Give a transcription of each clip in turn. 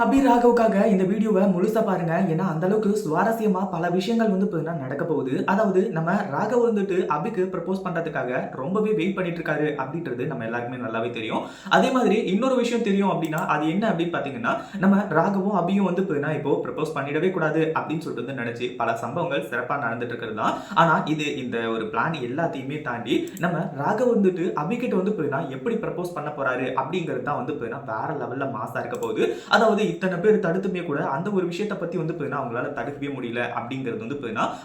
அபி ராகவுக்காக இந்த வீடியோவை முழுசா பாருங்க. ஏன்னா அந்த அளவுக்கு சுவாரஸ்யமா பல விஷயங்கள் வந்து இப்ப நடக்க போகுது. அதாவது நம்ம ராகவ் வந்துட்டு அபிக்கு ப்ரப்போஸ் பண்றதுக்காக ரொம்பவே வெயிட் பண்ணிட்டு இருக்காரு அப்படின்றது நம்ம எல்லாருக்குமே நல்லாவே தெரியும். அதே மாதிரி இன்னொரு விஷயம் தெரியும் அப்படின்னா அது என்ன அப்படின்னு பாத்தீங்கன்னா, நம்ம ராகவும் அபியும் வந்து இப்போ ப்ரப்போஸ் பண்ணிடவே கூடாது அப்படின்னு சொல்லிட்டு வந்து நினைச்சு பல சம்பவங்கள் சிறப்பா நடந்துட்டு இருக்கிறது தான். ஆனா இந்த ஒரு பிளான் எல்லாத்தையுமே தாண்டி நம்ம ராகவ் வந்துட்டு அபி கிட்ட வந்து எப்படி ப்ரப்போஸ் பண்ண போறாரு அப்படிங்கிறது தான் வந்து வேற லெவல்ல மாசா இருக்க போகுது. அதாவது இத்தனை பேர் தடுத்துமே கூட அந்த ஒரு விஷயத்தை பத்தி வந்து அவங்களால தடுக்கவே முடியல அப்படிங்கிறது வந்து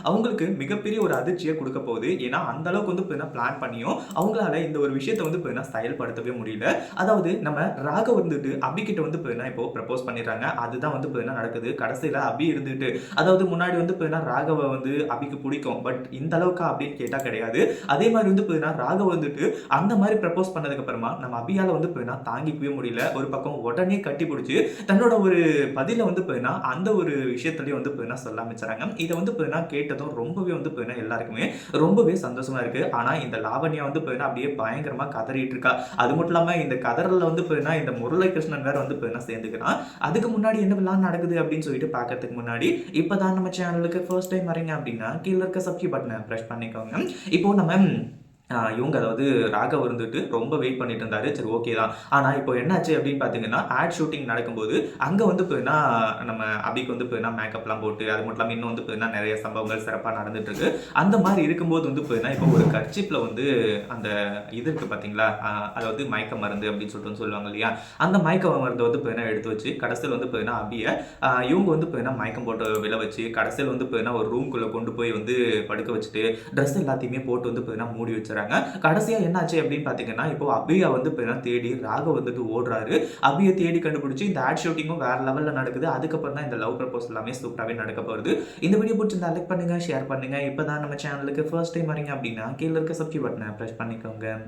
அவங்களுக்கு மிகப்பெரிய ஒரு அதிர்ச்சியை கொடுக்க போகுது. ஏன்னா அந்த அளவுக்கு வந்து பிளான் பண்ணியும் அவங்களால இந்த ஒரு விஷயத்தை வந்து செயல்படுத்தவே முடியல. அதாவது நம்ம ராகவ் வந்துட்டு அபி கிட்ட வந்து இப்போ ப்ரப்போஸ் பண்ணிடுறாங்க. அதுதான் வந்து நடக்குது. கடைசியில அபி இருந்துட்டு அதாவது முன்னாடி வந்து ராகவ வந்து அபிக்கு பிடிக்கும். பட் இந்த அளவுக்கு அப்படின்னு கேட்டா கிடையாது. அதே மாதிரி வந்து ராகவ் வந்துட்டு அந்த மாதிரி ப்ரப்போஸ் பண்ணதுக்கு அப்புறமா நம்ம அபியால வந்து தாங்கிக்கவே முடியல. ஒரு பக்கம் உடனே கட்டி பிடிச்சி தன்னோட ஒரு பதில வந்து அந்த ஒரு விஷயத்திலேயே வந்து சொல்ல ஆரம்பிச்சாங்க. இதை வந்து கேட்டதும் ரொம்பவே வந்து எல்லாருக்குமே ரொம்பவே சந்தோஷமா இருக்கு. ஆனா இந்த லாவண்யா வந்து அப்படியே பயங்கரமா கதறிட்டு இருக்கா. அது மட்டும் இல்லாம இந்த கதறல்ல வந்து இந்த முரளி கிருஷ்ணன் வேற வந்து சேர்ந்துக்கிறான். அதுக்கு முன்னாடி என்ன விழா நடக்குது அப்படின்னு சொல்லிட்டு பார்க்கறதுக்கு முன்னாடி இப்பதான் நம்ம சேனலுக்கு ஃபர்ஸ்ட் டைம் வரீங்க அப்படின்னா கீழே இருக்க சப்ஸ்கிரைப் பட்டனை பிரஸ் பண்ணிக்கோங்க. இப்போ நம்ம இவங்க அதாவது ராகவ் இருந்துட்டு ரொம்ப வெயிட் பண்ணிட்டு இருந்தாரு. சரி ஓகே தான். ஆனா இப்போ என்னாச்சு அப்படின்னு பார்த்தீங்கன்னா, ஆட் ஷூட்டிங் நடக்கும்போது அங்க வந்து நம்ம அபிக்கு வந்து மேக்கப்லாம் போட்டு அது மட்டும் இல்லாம இன்னும் வந்து நிறைய சம்பவங்கள் சிறப்பா நடந்துட்டு இருக்கு. அந்த மாதிரி இருக்கும்போது வந்து இப்போ ஒரு கர்ச்சீப்ல வந்து அந்த இது இருக்கு பார்த்தீங்களா, அதாவது மயக்க மருந்து அப்படின்னு சொல்லிட்டு சொல்லுவாங்க இல்லையா, அந்த மயக்க மருந்தை வந்து எடுத்து வச்சு கடைசியில் வந்து அபிய இவங்க வந்து மயக்கம் போட்டு விழ வச்சு கடைசியில் வந்து ஒரு ரூம்குள்ள கொண்டு போய் வந்து படுக்க வச்சுட்டு ட்ரெஸ் எல்லாத்தையுமே போட்டு வந்து மூடி வச்சு கடைசியா என்னாச்சு அப்படின்னு பாத்தீங்கன்னா, இப்போ அபியா வந்து தேடி ராகவ் வந்துட்டு ஓடுறாரு. அபியை தேடி கண்டுபிடிச்சு இந்த ஆட் ஷூட்டிங்கும் வேற லெவல்ல நடக்குது. அதுக்கப்புறம் தான் இந்த லவ் ப்ரப்போஸ் எல்லாமே சூப்பராகவே நடக்க போகுது. இந்த வீடியோ பிடிச்சிருந்தா லைக் பண்ணுங்க, ஷேர் பண்ணுங்க. இப்பதான் நம்ம சேனலுக்கு ஃபர்ஸ்ட் டைம் வரீங்க அப்படின்னா கீழே இருக்க சப்ஸ்கிரைப் பட்டனை பிரஸ் பண்ணிக்கோங்க.